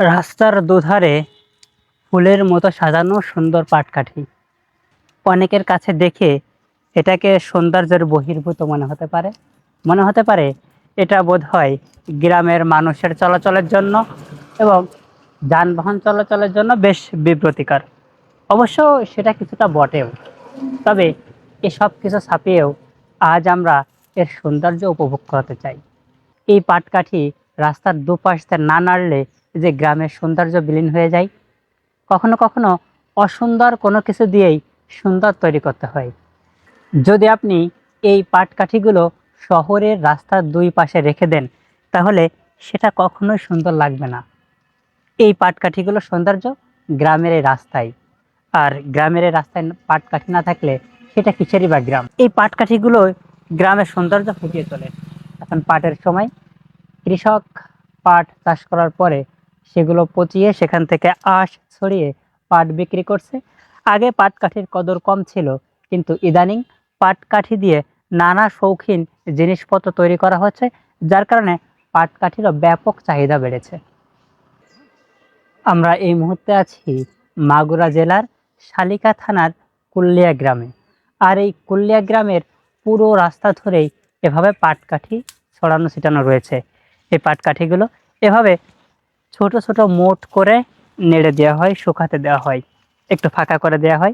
রাস্তার দুধারে ফুলের মতো সাজানো সুন্দর পাটকাঠি অনেকের কাছে দেখে এটাকে সৌন্দর্যের বহির্ভূত মনে হতে পারে এটা বোধহয় গ্রামের মানুষের চলাচলের জন্য এবং যানবাহন চলাচলের জন্য বেশ বিব্রতিকর। অবশ্য সেটা কিছুটা বটেও, তবে এসব কিছু ছাপিয়েও আজ আমরা এর সৌন্দর্য উপভোগ করতে চাই। এই পাটকাঠি রাস্তার দুপাশ দিয়ে না নাড়লে যে গ্রামের সৌন্দর্য বিলীন হয়ে যায়। কখনো কখনো অসুন্দর কোনো কিছু দিয়েই সুন্দর তৈরি করতে হয়। যদি আপনি এই পাটকাঠিগুলো শহরের রাস্তার দুই পাশে রেখে দেন, তাহলে সেটা কখনোই সুন্দর লাগবে না। এই পাটকাঠিগুলো সৌন্দর্য গ্রামের এই রাস্তায়, আর গ্রামের এই রাস্তায় পাটকাঠি না থাকলে সেটা কিসেরই বা গ্রাম। এই পাটকাঠিগুলো গ্রামের সৌন্দর্য ফুটিয়ে তোলে। এখন পাটের সময় কৃষক পাট চাষ করার পরে সেগুলো পচিয়ে সেখান থেকে আঁশ ছড়িয়ে পাট বিক্রি করছে। আগে পাটকাঠির কদর কম ছিল, কিন্তু ইদানিং পাটকাঠি দিয়ে নানা শৌখিন জিনিসপত্র তৈরি করা হচ্ছে, যার কারণে পাটকাঠিরও ব্যাপক চাহিদা বেড়েছে। আমরা এই মুহূর্তে আছি মাগুরা জেলার শালিকা থানার কুল্লিয়া গ্রামে। আর এই কুল্লিয়া গ্রামের পুরো রাস্তা ধরেই এভাবে পাটকাঠি ছড়ানো ছিটানো রয়েছে। এই পাটকাঠিগুলো এভাবে ছোট ছোট মোট করে নেড়ে দেওয়া হয়, শুকাতে দেওয়া হয়, একটু ফাঁকা করে দেওয়া হয়,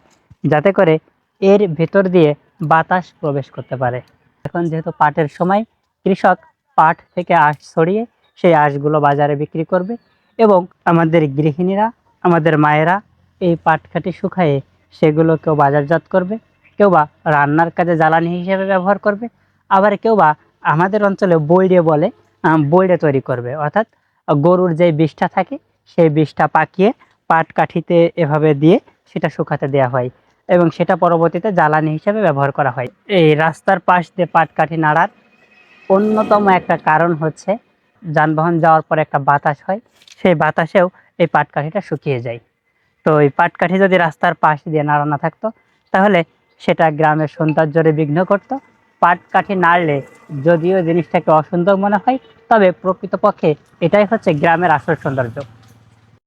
যাতে করে এর ভেতর দিয়ে বাতাস প্রবেশ করতে পারে। এখন যেহেতু পাটের সময়, কৃষক পাট থেকে আঁশ ছড়িয়ে সেই আঁশগুলো বাজারে বিক্রি করবে এবং আমাদের গৃহিণীরা, আমাদের মায়েরা এই পাটকাঠি শুকায়ে সেগুলো কেউ বাজারজাত করবে, কেউ বা রান্নার কাজে জ্বালানি হিসেবে ব্যবহার করবে, আবার কেউ বা আমাদের অঞ্চলে বৈড়ে বলে, বৈড়ে তৈরি করবে। অর্থাৎ গরুর যে বিষটা থাকে সেই বিষটা পাকিয়ে পাটকাঠিতে এভাবে দিয়ে সেটা শুকাতে দেওয়া হয় এবং সেটা পরবর্তীতে জ্বালানি হিসেবে ব্যবহার করা হয়। এই রাস্তার পাশ দিয়ে পাটকাঠি নাড়ার অন্যতম একটা কারণ হচ্ছে যানবাহন যাওয়ার পর একটা বাতাস হয়, সেই বাতাসেও এই পাটকাঠিটা শুকিয়ে যায়। তো এই পাটকাঠি যদি রাস্তার পাশ দিয়ে নাড়ানো থাকতো, তাহলে সেটা গ্রামের সৌন্দর্যরে বিঘ্ন করত। পাটকাঠি নাড়লে যদিও জিনিসটাকে অসুন্দর মনে হয়, তবে প্রকৃতপক্ষে এটাই হচ্ছে গ্রামের আসল সৌন্দর্য।